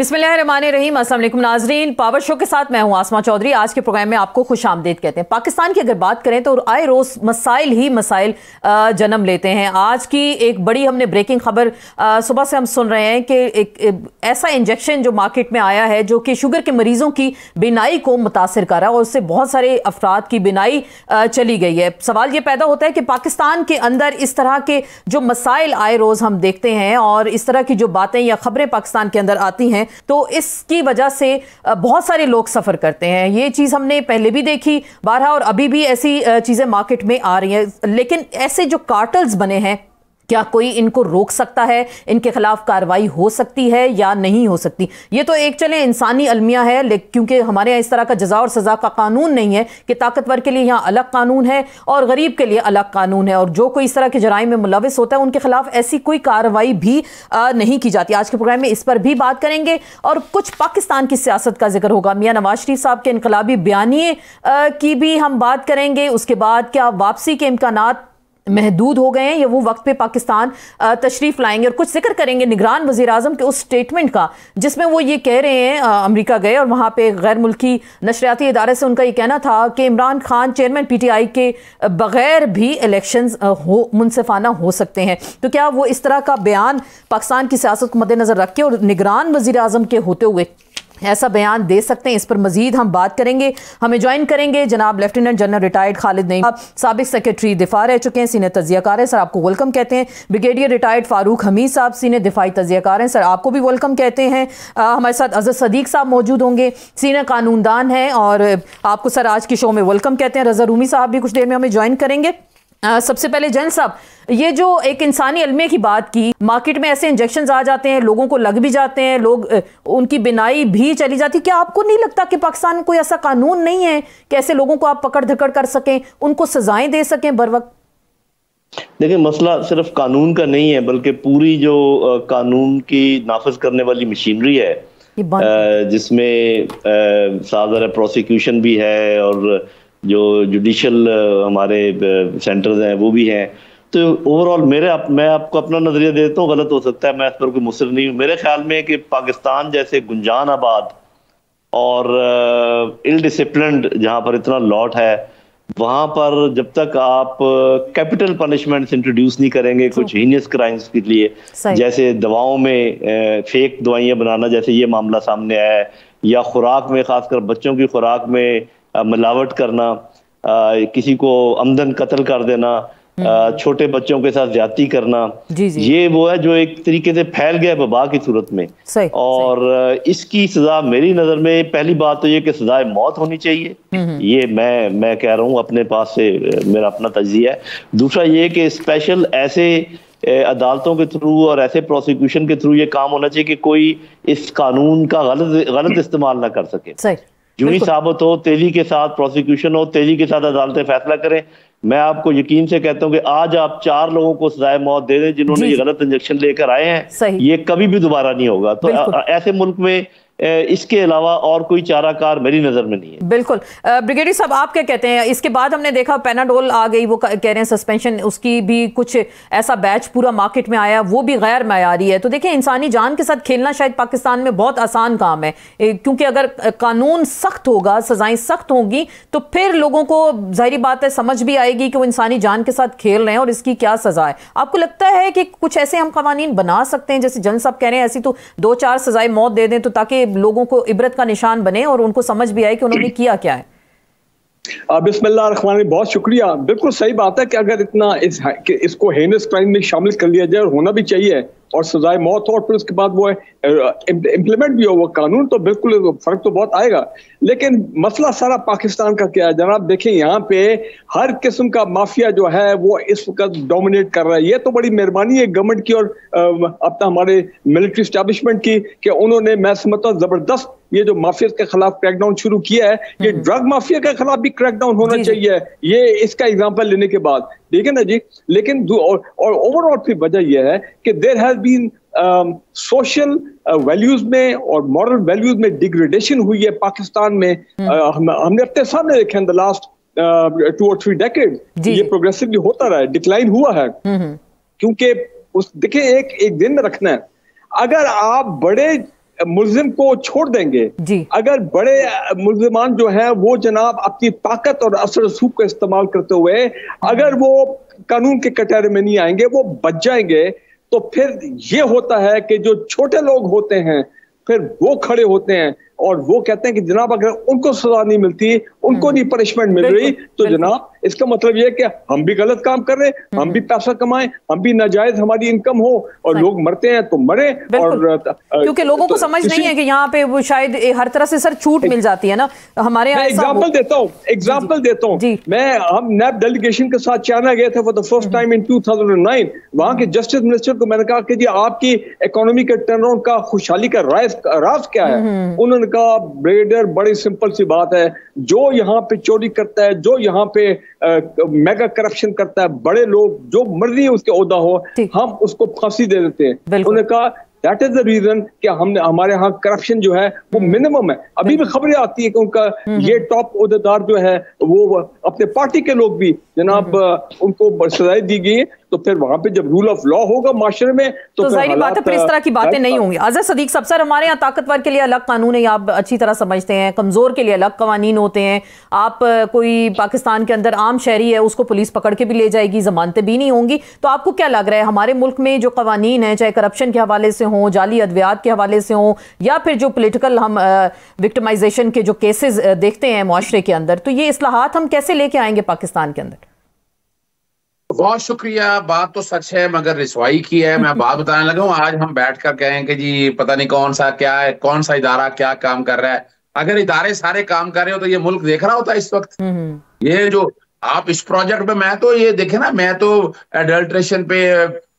बिस्मिल्लाहिर्रहमानिर्रहीम। अस्सलाम वालेकुम नाजरीन, पावर शो के साथ मैं हूं आसमा चौधरी। आज के प्रोग्राम में आपको खुशामदीद कहते हैं। पाकिस्तान की अगर बात करें तो आए रोज मसाइल ही मसाइल जन्म लेते हैं। आज की एक बड़ी हमने ब्रेकिंग खबर सुबह से हम सुन रहे हैं कि एक ऐसा इंजेक्शन जो मार्केट में आया है जो कि शुगर के मरीजों की बीनाई को मुतासिर कर रहा है और उससे बहुत सारे अफराद की बीनाई चली गई है। सवाल ये पैदा होता है कि पाकिस्तान के अंदर इस तरह के जो मसाइल आए रोज हम देखते हैं और इस तरह की जो बातें या खबरें पाकिस्तान के अंदर आती हैं तो इसकी वजह से बहुत सारे लोग सफर करते हैं। ये चीज हमने पहले भी देखी बारहा और अभी भी ऐसी चीजें मार्केट में आ रही हैं। लेकिन ऐसे जो कार्टल्स बने हैं, क्या कोई इनको रोक सकता है? इनके खिलाफ कार्रवाई हो सकती है या नहीं हो सकती? ये तो एक चले इंसानी अलमिया है, लेकिन क्योंकि हमारे यहाँ इस तरह का जजा और सजा का कानून नहीं है कि ताकतवर के लिए यहाँ अलग कानून है और गरीब के लिए अलग कानून है, और जो कोई इस तरह के जराइम में मुलविस होता है उनके खिलाफ ऐसी कोई कार्रवाई भी नहीं की जाती। आज के प्रोग्राम में इस पर भी बात करेंगे और कुछ पाकिस्तान की सियासत का जिक्र होगा। मियां नवाज शरीफ साहब के इनकलाबी बयानिए की भी हम बात करेंगे। उसके बाद क्या वापसी के इम्कानात महदूद हो गए हैं या वो वक्त पे पाकिस्तान तशरीफ लाएंगे, और कुछ जिक्र करेंगे निगरान वजीर आजम के उस स्टेटमेंट का जिसमें वो ये कह रहे हैं अमेरिका गए और वहां पे गैर मुल्की नशरियाती इदारे से उनका ये कहना था कि इमरान खान चेयरमैन पीटीआई के बगैर भी इलेक्शंस मुनसिफाना हो सकते हैं। तो क्या वो इस तरह का बयान पाकिस्तान की सियासत को मद्देनजर रख के और निगरान वजीर आजम के होते हुए ऐसा बयान दे सकते हैं? इस पर मजीद हम बात करेंगे। हमें ज्वाइन करेंगे जनाब lieutenant general retired Khalid Naeem, साबिक सेक्रेटरी दिफा रह चुके हैं, सीनियर तजियाकार हैं, सर आपको वेलकम कहते हैं। ब्रिगेडियर रिटायर्ड फारूक हमीद साहब सीनियर दिफाई तजियाकार हैं, सर आपको भी वेलकम कहते हैं। हमारे साथ अजहर सदीक साहब मौजूद होंगे, सीनियर कानूनदान हैं, और आपको सर आज के शो में वेलकम कहते हैं। रजा रूमी साहब भी कुछ देर में हमें ज्वाइन करेंगे। सबसे पहले जनरल साहब, ये जो एक इंसानी अलमिया की बात की, मार्केट में ऐसे इंजेक्शन आ जाते हैं, लोगों को लग भी जाते हैं, लोग उनकी बिनाई भी चली जाती, क्या आपको नहीं लगता कि पाकिस्तान में कोई ऐसा कानून नहीं है कि ऐसे लोगों को आप पकड़ धकड़ कर सकें, उनको सजाएं दे सकें बर वक्त? देखिए, मसला सिर्फ कानून का नहीं है बल्कि पूरी जो कानून की नाफिज करने वाली मशीनरी है, जिसमें सादर प्रोसिक्यूशन भी है और जो जुडिशल हमारे सेंटर्स हैं वो भी हैं। तो ओवरऑल मैं आपको अपना नजरिया देता हूँ, गलत हो सकता है, मैं इस पर कोई मुसर नहीं हूँ। मेरे ख्याल में कि पाकिस्तान जैसे गुंजान आबाद और इल डिसिप्लिन्ड जहाँ पर इतना लॉट है, वहाँ पर जब तक आप कैपिटल पनिशमेंट्स इंट्रोड्यूस नहीं करेंगे कुछ हीनियस क्राइम्स के लिए, जैसे दवाओं में फेक दवाइयाँ बनाना, जैसे ये मामला सामने आया है, या खुराक में, खासकर बच्चों की खुराक में मिलावट करना, किसी को आमदन कत्ल कर देना, छोटे बच्चों के साथ ज्यादती करना, ये वो है जो एक तरीके से फैल गया वबा की सूरत में। और इसकी सजा मेरी नजर में, पहली बात तो ये कि सजाए मौत होनी चाहिए, ये मैं कह रहा हूँ अपने पास से, मेरा अपना तज्जिया है। दूसरा ये कि स्पेशल ऐसे अदालतों के थ्रू और ऐसे प्रोसिक्यूशन के थ्रू ये काम होना चाहिए कि कोई इस कानून का गलत इस्तेमाल ना कर सके। जो ही साबित हो, तेजी के साथ प्रोसिक्यूशन हो, तेजी के साथ अदालतें फैसला करें। मैं आपको यकीन से कहता हूं कि आज आप 4 लोगों को सजाए मौत दे दें जिन्होंने ये गलत इंजेक्शन लेकर आए हैं, ये कभी भी दोबारा नहीं होगा। तो ऐसे मुल्क में इसके अलावा और कोई चाराकार मेरी नजर में नहीं है। बिल्कुल। ब्रिगेडियर साहब, आप क्या कहते हैं? इसके बाद हमने देखा पेनाडोल आ गई, वो कह रहे हैं सस्पेंशन, उसकी भी कुछ ऐसा बैच पूरा मार्केट में आया, वो भी गैर मयारी है। तो देखिए, इंसानी जान के साथ खेलना शायद पाकिस्तान में बहुत आसान काम है, क्योंकि अगर कानून सख्त होगा, सजाएं सख्त होंगी, तो फिर लोगों को जाहिर बात है समझ भी आएगी कि वो इंसानी जान के साथ खेल रहे हैं और इसकी क्या सजा है। आपको लगता है कि कुछ ऐसे हम कवानीन बना सकते हैं, जैसे जन साहब कह रहे हैं, ऐसी तो 2-4 सजाएं मौत दे दें तो ताकि लोगों को इबरत का निशान बने और उनको समझ भी आए कि उन्होंने किया क्या है? बिस्मिल्लाह रहमान रहीम, बहुत शुक्रिया। बिल्कुल सही बात है कि अगर इतना इसको हेनस क्राइम में शामिल कर लिया जाए, और होना भी चाहिए, और सजाए मौत हो, और फिर उसके बाद वो इम्प्लीमेंट भी हो वो कानून, तो बिल्कुल फर्क तो बहुत आएगा। लेकिन मसला सारा पाकिस्तान का क्या है जनाब? देखें, यहाँ पे हर किस्म का माफिया जो है वो इस वक्त डोमिनेट कर रहा है। ये तो बड़ी मेहरबानी है गवर्नमेंट की और अपना हमारे मिलिट्री एस्टैब्लिशमेंट की कि उन्होंने, मैं समझता हूँ, जबरदस्त ये जो माफिया के खिलाफ क्रैकडाउन शुरू किया है। ये ड्रग माफिया के खिलाफ भी क्रैकडाउन होना चाहिए, ये इसका एग्जाम्पल लेने के बाद, ठीक है ना जी। लेकिन और ओवरऑल फिर वजह यह है कि there has been social values में और मॉरल वैल्यूज में डिग्रेडेशन हुई है पाकिस्तान में। हमने अपने सामने देखे in the last 2 or 3 decade, ये प्रोग्रेसिवली होता रहा है, डिक्लाइन हुआ है। क्योंकि देखिए, एक दिन में रखना है, अगर आप बड़े मुल्जिम को छोड़ देंगे जी। अगर बड़े मुल्जिमान जो है वो जनाब अपनी ताकत और असर रसूख का इस्तेमाल करते हुए अगर वो कानून के कटहरे में नहीं आएंगे, वो बच जाएंगे, तो फिर ये होता है कि जो छोटे लोग होते हैं फिर वो खड़े होते हैं और वो कहते हैं कि जनाब अगर उनको सजा नहीं मिलती, उनको नहीं पनिशमेंट मिल रही, तो जनाब इसका मतलब ये है कि हम भी गलत काम कर रहे हैं, हम भी पैसा कमाएं, हम भी नाजायज हमारी इनकम हो और लोग मरते हैं तो मरे। और क्योंकि लोगों को समझ नहीं है कि यहाँ पे वो शायद हर तरह से सर छूट मिल जाती है ना। हमारे यहाँ एग्जाम्पल देता हूँ हम नैब डेलीगेशन के साथ चाइना गए थे for the first time in 2009। वहां के जस्टिस मिनिस्टर को मैंने कहा कि जी आपकी इकोनॉमी के टर्नअराउंड का खुशहाली का राज क्या है? उन्होंने कहा ब्रिगेडियर बड़ी सिंपल सी बात है, जो यहाँ पे चोरी करता है, जो यहाँ पे मेगा करप्शन करता है, बड़े लोग जो मर्जी उसके ओहदा हो, हम उसको फांसी दे देते हैं। उन्होंने कहा दैट इज द रीजन कि हमने हमारे यहाँ करप्शन जो है वो मिनिमम है। अभी भी खबरें आती है कि उनका ये टॉप ओहदेदार जो है वो अपने पार्टी के लोग भी जनाब उनको सजाएं दी गई है, तो फिर वहां पे जब रूल ऑफ लॉ होगा माशरे में तो जाहिर बात है फिर इस तरह की बातें नहीं होंगी। अजहर सदीक साहब, सर हमारे यहाँ ताकतवर के लिए अलग कानून है, आप अच्छी तरह समझते हैं, कमजोर के लिए अलग कवानीन होते हैं। आप कोई पाकिस्तान के अंदर आम शहरी है उसको पुलिस पकड़ के भी ले जाएगी, जमानतें भी नहीं होंगी, तो आपको क्या लग रहा है हमारे मुल्क में जो कवानीन है, चाहे करप्शन के हवाले से हो, जाली अद्वियात के हवाले से हो, या फिर जो पोलिटिकल हम विक्टिमाइजेशन के जो केसेस देखते हैं मुआशरे के अंदर, तो ये इस्लाहात हम कैसे लेके आएंगे पाकिस्तान के अंदर? बहुत शुक्रिया, बात तो सच है मगर रिसवाई की है। मैं बात बताने लगा हूँ, आज हम बैठ कर कहें कि जी पता नहीं कौन सा क्या है, कौन सा इदारा क्या काम कर रहा है। अगर इदारे सारे काम कर रहे हो तो ये मुल्क देख रहा होता है इस वक्त। ये जो आप इस प्रोजेक्ट पे, मैं तो ये देखे ना, मैं तो एडल्ट्रेशन पे,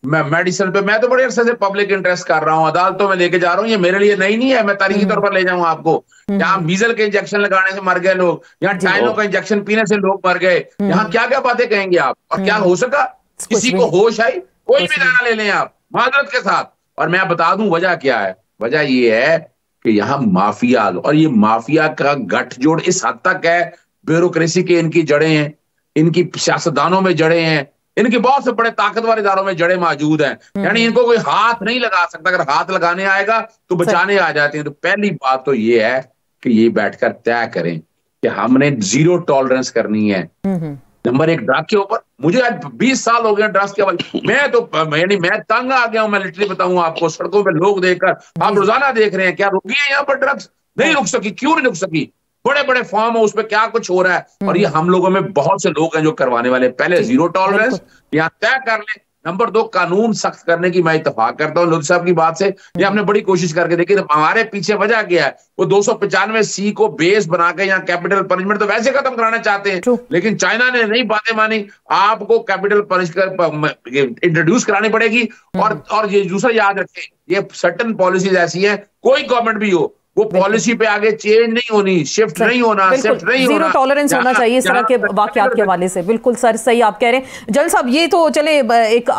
मेडिसिन पे, मैं तो बड़े अरसे से पब्लिक इंटरेस्ट कर रहा हूँ, अदालतों में लेके जा रहा हूँ। ये मेरे लिए नई नहीं है, मैं तारीखी तौर पर ले जाऊंगा आपको। यहाँ मीजल के इंजेक्शन लगाने से मर गए लोग, यहाँ टाइनो का इंजेक्शन पीने से लोग मर गए, यहाँ क्या क्या बातें कहेंगे आप? और क्या हो सका? किसी को होश आई? कोई भी गाना ले लें आप माजरत के साथ। और मैं बता दूं वजह क्या है। वजह ये है कि यहाँ माफिया, और ये माफिया का गठजोड़ इस हद तक है, ब्यूरोक्रेसी के इनकी जड़ें हैं, इनकी सियासतदानों में जड़ें हैं, इनके बहुत से बड़े ताकतवर इदारों में जड़ें मौजूद हैं। यानी इनको कोई हाथ नहीं लगा सकता, अगर हाथ लगाने आएगा तो बचाने आ जाते हैं। तो पहली बात तो ये है कि ये बैठकर तय करें कि हमने जीरो टॉलरेंस करनी है। नंबर एक, ड्रग के ऊपर। मुझे आज 20 साल हो गए ड्रग्स के हवाले, मैं तंग आ गया हूं। मैं लिटरली बताऊं आपको, सड़कों पे लोग देखकर आप रोजाना देख रहे हैं, क्या रुकी है यहाँ पर ड्रग्स? नहीं रुक सकी। क्यों नहीं रुक सकी? बड़े बड़े फॉर्म हाउस पे क्या कुछ हो रहा है। और ये हम लोगों में बहुत से लोग हैं जो करवाने वाले। पहले जीरो टॉलरेंस यहाँ तय कर ले। नंबर 2, कानून सख्त करने की मैं इत्तेफाक करता हूँ लोधी साहब की बात से। ये हमने बड़ी कोशिश करके देखी। हमारे पीछे वजह क्या है? वो 295C को बेस बना के यहाँ कैपिटल पनिशमेंट तो वैसे खत्म कराना चाहते हैं, लेकिन चाइना ने नहीं बातें मानी। आपको कैपिटल पनिशमेंट इंट्रोड्यूस करानी पड़ेगी। और ये दूसरा याद रखें, ये सर्टेन पॉलिसीज ऐसी है, कोई गवर्नमेंट भी हो, वो पॉलिसी पे आगे चेंज नहीं होनी, शिफ्ट नहीं होना, शिफ्ट नहीं होना, जीरो टॉलरेंस होना चाहिए इस तरह के वाकयात के हवाले से। बिल्कुल सर, सही आप कह रहे हैं। जल साहब, ये तो चले एक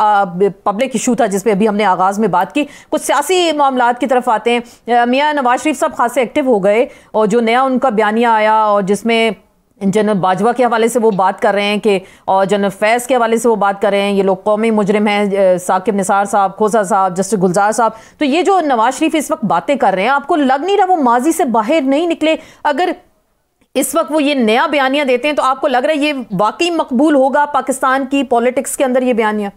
पब्लिक इशू था जिसपे अभी हमने आगाज में बात की। कुछ सियासी मामलात की तरफ आते हैं। मियां नवाज शरीफ साहब खासे एक्टिव हो गए और जो नया उनका बयानिया आया और जिसमें जनरल बाजवा के हवाले से वो बात कर रहे हैं कि, और जनरल फैज़ के हवाले से वो बात कर रहे हैं ये लोग कौमी मुजरिम हैं, साकिब निसार साहब, खोसा साहब, जस्टिस गुलजार साहब। तो ये जो नवाज शरीफ इस वक्त बातें कर रहे हैं, आपको लग नहीं रहा वो माजी से बाहर नहीं निकले? अगर इस वक्त वो ये नया बयानिया देते हैं तो आपको लग रहा है ये वाकई मकबूल होगा पाकिस्तान की पॉलिटिक्स के अंदर ये बयानिया?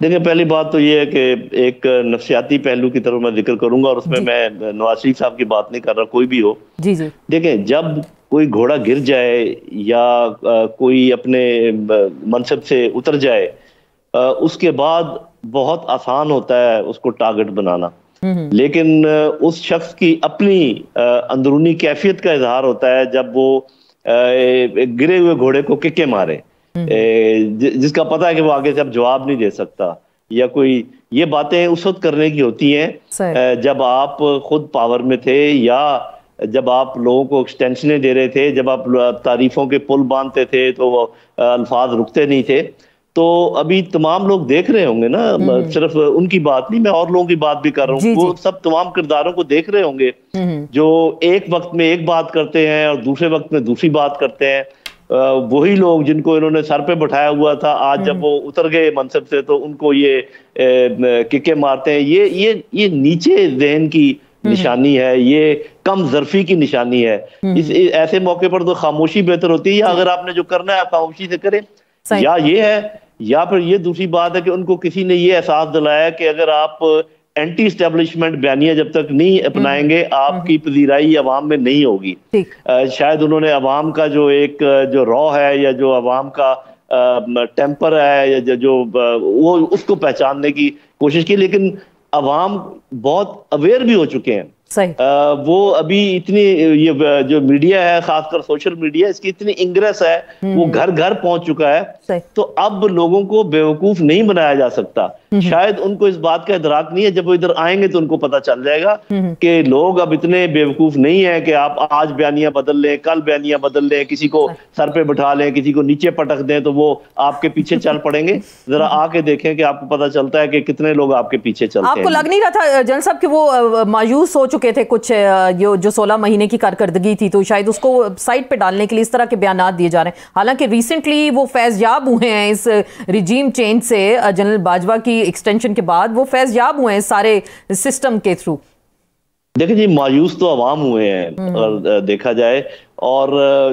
देखिए, पहली बात तो ये है कि एक नफ्सियाती पहलू की तरफ मैं जिक्र करूंगा, और उसमें मैं नवाज शरीफ साहब की बात नहीं कर रहा, कोई भी हो। जी जी, देखें, जब कोई घोड़ा गिर जाए या कोई अपने मनसब से उतर जाए, उसके बाद बहुत आसान होता है उसको टारगेट बनाना। लेकिन उस शख्स की अपनी अंदरूनी कैफियत का इजहार होता है जब वो गिरे हुए घोड़े को किक्के मारे, जिसका पता है कि वो आगे से अब जवाब नहीं दे सकता, या कोई ये बातें उस वक्त करने की होती हैं जब आप खुद पावर में थे, या जब आप लोगों को एक्सटेंशनें दे रहे थे, जब आप तारीफों के पुल बांधते थे तो वो अल्फाज रुकते नहीं थे। तो अभी तमाम लोग देख रहे होंगे ना, सिर्फ उनकी बात नहीं, मैं और लोगों की बात भी कर रहा हूँ, वो सब तमाम किरदारों को देख रहे होंगे जो एक वक्त में एक बात करते हैं और दूसरे वक्त में दूसरी बात करते हैं। वही लोग जिनको इन्होंने सर पे बैठाया हुआ था, आज जब वो उतर गए मनसब से तो उनको ये किक्के मारते हैं। ये नीचे ज़हन की निशानी है, ये कम ज़र्फी की निशानी है। इस ऐसे मौके पर तो खामोशी बेहतर होती है, या अगर आपने जो करना है आप खामोशी से करें, या ये है, या फिर ये दूसरी बात है कि उनको किसी ने ये एहसास दिलाया कि अगर आप एंटी एस्टेब्लिशमेंट बयानिया जब तक नहीं अपनाएंगे आपकी पजीराई अवाम में नहीं होगी। शायद उन्होंने अवाम का जो रॉ है या जो अवाम का टेम्पर है या जो वो उसको पहचानने की कोशिश की, लेकिन अवाम बहुत अवेयर भी हो चुके हैं। वो अभी इतनी ये जो मीडिया है, खासकर सोशल मीडिया, इसकी इतनी इंग्रेस है, वो घर घर पहुंच चुका है, तो अब लोगों को बेवकूफ नहीं बनाया जा सकता। शायद उनको इस बात का इदराक नहीं है, जब वो इधर आएंगे तो उनको पता चल जाएगा कि लोग अब इतने बेवकूफ नहीं है कि आप आज बयानिया बदल लें, कल बयानिया बदल लें, किसी को सर पे बिठा लें, किसी को नीचे पटक दें तो वो आपके पीछे चल पड़ेंगे। जरा आके देखें कि आपको पता चलता है कि कितने लोग आपके पीछे चलते हैं। आपको लग नहीं रहा था जनरल साहब कि वो मायूस हो चुके थे कुछ, जो 16 महीने की कारकर्दगी थी, तो शायद उसको साइड पे डालने के लिए इस तरह के बयान दिए जा रहे हैं? हालांकि रिसेंटली वो फैज़याब हुए हैं इस रिजीम चेंज से, जनरल बाजवा की एक्सटेंशन के बाद वो फैज़याब हुए हैं सारे सिस्टम के थ्रू। देखिए जी, मायूस तो अवाम हुए हैं और देखा जाए, और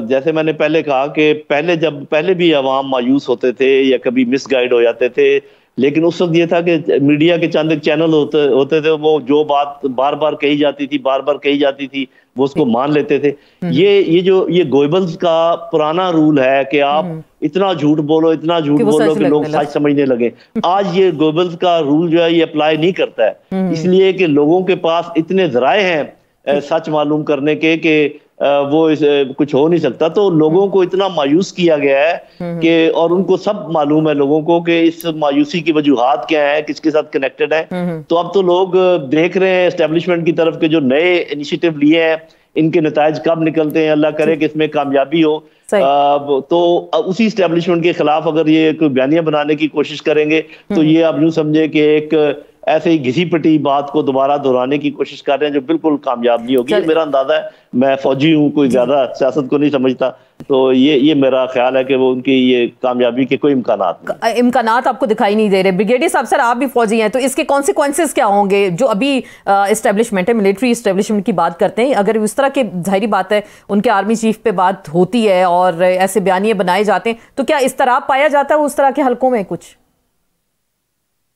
जैसे मैंने पहले कहा कि पहले भी अवाम मायूस होते थे या कभी मिसगाइड हो जाते थे, लेकिन उस वक्त ये था कि मीडिया के चंद चैनल होते थे, वो जो बात बार बार कही जाती थी वो उसको मान लेते थे। ये गोएबल्स का पुराना रूल है कि आप इतना झूठ बोलो कि लोग सच समझने लगे। आज ये गोएबल्स का रूल जो है ये अप्लाई नहीं करता है, इसलिए कि लोगों के पास इतने ज़राए हैं सच मालूम करने के कि वो कुछ हो नहीं सकता। तो लोगों को इतना मायूस किया गया है कि, और उनको सब मालूम है लोगों को कि इस मायूसी की वजूहात क्या है, किसके साथ कनेक्टेड है। तो अब तो लोग देख रहे हैं एस्टेब्लिशमेंट की तरफ के जो नए इनिशिएटिव लिए हैं, इनके नतायज कब निकलते हैं, अल्लाह करे कि इसमें कामयाबी हो। तो उसी एस्टेब्लिशमेंट के खिलाफ अगर ये कोई बयानिया बनाने की कोशिश करेंगे तो ये आप यूं समझे कि एक ऐसे ही घिसी पिटी बात को दोबारा दोहराने की कोशिश कर रहे हैं जो बिल्कुल कामयाब नहीं होगी। ये मेरा अंदाजा है, मैं फौजी हूँ, कोई ज्यादा सियासत को नहीं समझता, तो ये मेरा ख्याल है कि वो उनकी ये कामयाबी के कोई इम्कानात आपको दिखाई नहीं दे रहे। ब्रिगेडियर साहब, सर आप भी फौजी हैं, तो इसके कॉन्सिक्वेंसेस क्या होंगे जो अभी एस्टेब्लिशमेंट है, मिलिट्री एस्टेब्लिशमेंट की बात करते हैं, अगर इस तरह के, जाहिर बात है उनके आर्मी चीफ पे बात होती है और ऐसे बयानिए बनाए जाते हैं, तो क्या इस तरह पाया जाता है उस तरह के हलकों में कुछ?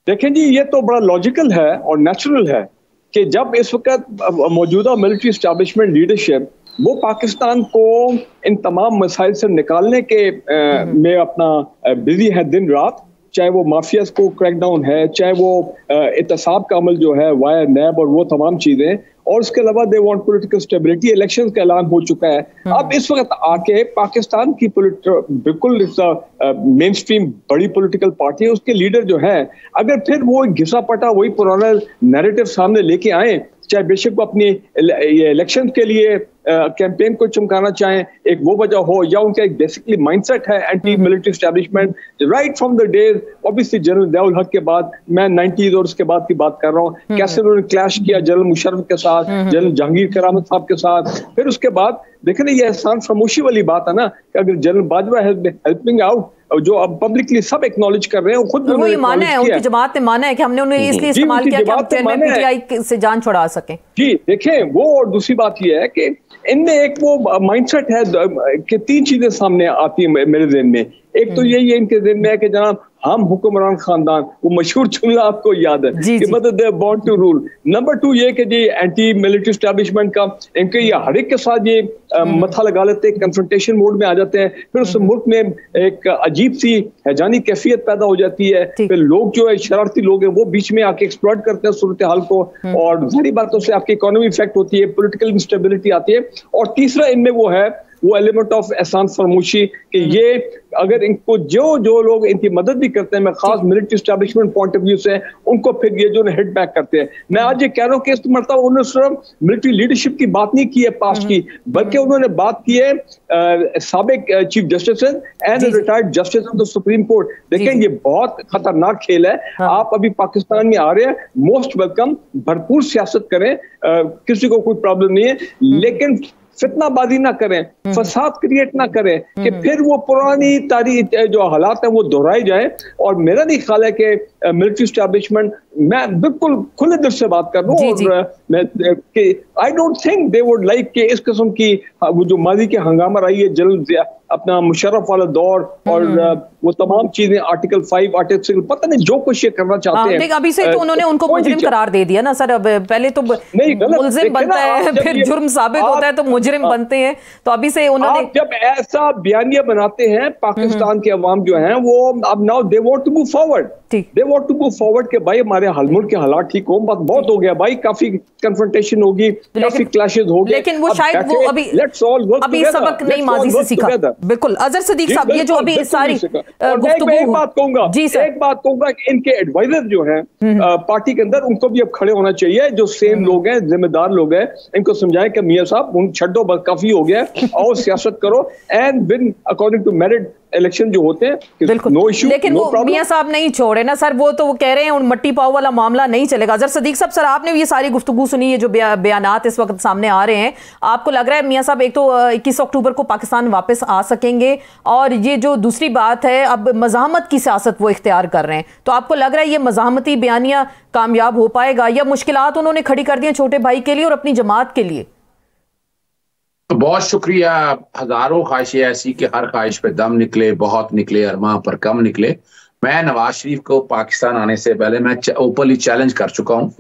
देखें जी, ये तो बड़ा लॉजिकल है और नेचुरल है कि जब इस वक्त मौजूदा मिलिट्री एस्टैब्लिशमेंट लीडरशिप वो पाकिस्तान को इन तमाम मसाइल से निकालने के में अपना बिजी है दिन रात, चाहे वो माफियाज को क्रैकडाउन है, चाहे वो एहतसाब का अमल जो है वाया नैब और वो तमाम चीजें, और उसके अलावा they want political stability, elections का ऐलान हो चुका है। अब इस वक्त आके पाकिस्तान की बिल्कुल मेन स्ट्रीम बड़ी पॉलिटिकल पार्टी है, उसके लीडर जो है अगर फिर वो घिसा पटा वही पुराना नैरेटिव सामने लेके आए, चाहे बेशक वो अपनी इलेक्शन के लिए कैंपेन को चमकाना चाहें, एक वो वजह हो, या उनका एक बेसिकली माइंडसेट है anti military establishment right from the days obviously general Ziaul हक के बाद, मैं 90s और उसके बाद की बात कर रहा हूँ, कैसे उन्होंने क्लैश किया जनरल मुशर्रफ के साथ, जनरल जहांगीर करामत साहब के साथ। फिर उसके बाद देखें ना, ये एहसान फरामोशी वाली बात है ना कि अगर जनरल बाजवा हेल्पिंग आउट, जो अब पब्लिकली सब एक्नॉलेज कर रहे हैं, खुद वो माना है, उनकी जमात ने माना है कि हमने उन्हें इसलिए इस्तेमाल किया कि हम पीटीआई से जान छुड़ा सकें। जी देखें वो, और दूसरी बात ये है कि इनमें एक वो माइंडसेट है कि तीन चीजें सामने आती है मेरे ज़हन में। एक तो यही है इनके ज़हन में है कि जनाब हम हुक्मरान खानदान, वो मशहूर जुमला आपको याद है कि मतलब दे बॉर्न टू रूल। नंबर 2 ये कि जी एंटी मिलिट्री एस्टैब्लिशमेंट का इनके ये हर एक के साथ ये मथा लगा लेते हैं, कंफ्रंटेशन मोड में आ जाते हैं, फिर उस मुल्क में एक अजीब सी हैजानी कैफियत पैदा हो जाती है, फिर लोग जो है शरारती लोग हैं वो बीच में आके एक्सप्लॉइट करते हैं सूरत हाल को, और सारी बातों से आपकी इकोनॉमी इफेक्ट होती है, पॉलिटिकल इंस्टेबिलिटी आती है। और तीसरा इनमें वो है वो एलिमेंट ऑफ एहसान फरामोशी कि ये अगर इनको जो लोग इनकी मदद भी करते हैं, मैं खास military establishment point of view से उनको फिर ये जो हिट बैक करते हैं। मैं आज ये कह रहा हूँ कि इस मरतबा उन्होंने सिर्फ मिलिट्री लीडरशिप की बात नहीं की है पास्ट की, बल्कि उन्होंने बात की है साबिक chief justice and retired justice of the supreme court. देखें ये बहुत खतरनाक खेल है। आप अभी पाकिस्तान में आ रहे हैं, मोस्ट वेलकम, भरपूर सियासत करें, किसी को कोई प्रॉब्लम नहीं है, लेकिन फितनाबाजी ना करें, फसाद क्रिएट ना करें कि फिर वो पुरानी तारीख जो हालात है वो दोहराए जाए। और मेरा नहीं ख्याल है कि मिलिट्री एस्टैब्लिशमेंट, मैं बिल्कुल खुले दिल से बात कर रहा हूँ, और मैं I don't think they would like कि इस किस्म की वो जो माजी के हंगामा रही है, जल्द अपना मुशर्रफ वाला दौर और वो तमाम चीजें, आर्टिकल 5 आर्टिकल पता नहीं जो कुछ ये करना चाहते हैं। अभी से तो उन्होंने उनको मुजरिम करार दे दिया ना सर। अब पहले तो मुल्जिम बनता है, फिर जुर्म साबित होता है तो मुजरिम बनते हैं, तो अभी से उन्होंने जब ऐसा बयानिया बनाते हैं पाकिस्तान के अवाम जो हैं वो अब now they want to move forward, they want to move forward के भाई हमारे मुल्क के हालात ठीक हो, बहुत हो गया भाई, काफी कन्फ्रंटेशन होगी, काफी क्लैशेस हो गए, लेकिन वो शायद वो अभी सबक नहीं माजी से सीखा। बिल्कुल अजहर सिद्दीक साहब, ये जो अभी सारी एक बात कहूंगा कि इनके एडवाइजर जो हैं पार्टी के अंदर, उनको भी अब खड़े होना चाहिए, जो सेम लोग हैं, जिम्मेदार लोग हैं, इनको समझाएं कि मियां साहब उन छड्डो बस काफी हो गया, और सियासत करो and win according to merit election जो होते हैं। बिल्कुल, नो इशू, लेकिन नो वो मियां साहब नहीं छोड़े ना सर, वो तो वो कह रहे हैं मट्टी पाव वाला मामला नहीं चलेगा। अजहर सिद्दीक साहब, सर आपने ये सारी गुफ्तगू सुनी है, जो बयानात इस वक्त सामने आ रहे हैं, आपको लग रहा है मियां साहब एक तो 21 अक्टूबर को पाकिस्तान वापस आ सकेंगे, और ये जो दूसरी बात है अब मज़ाहमत की सियासत वो इख्तियार कर रहे हैं, तो आपको लग रहा है ये मज़ाहमती बयानिया कामयाब हो पाएगा, या मुश्किलात उन्होंने खड़ी कर दी हैं छोटे भाई के लिए और अपनी जमात के लिए? तो बहुत शुक्रिया। हजारों ख्वाहिशें ऐसी कि हर ख्वाहिश पे दम निकले, बहुत निकले, अरमा पर कम निकले। मैं नवाज शरीफ को पाकिस्तान आने से पहले मैं ओपनली चैलेंज कर चुका हूँ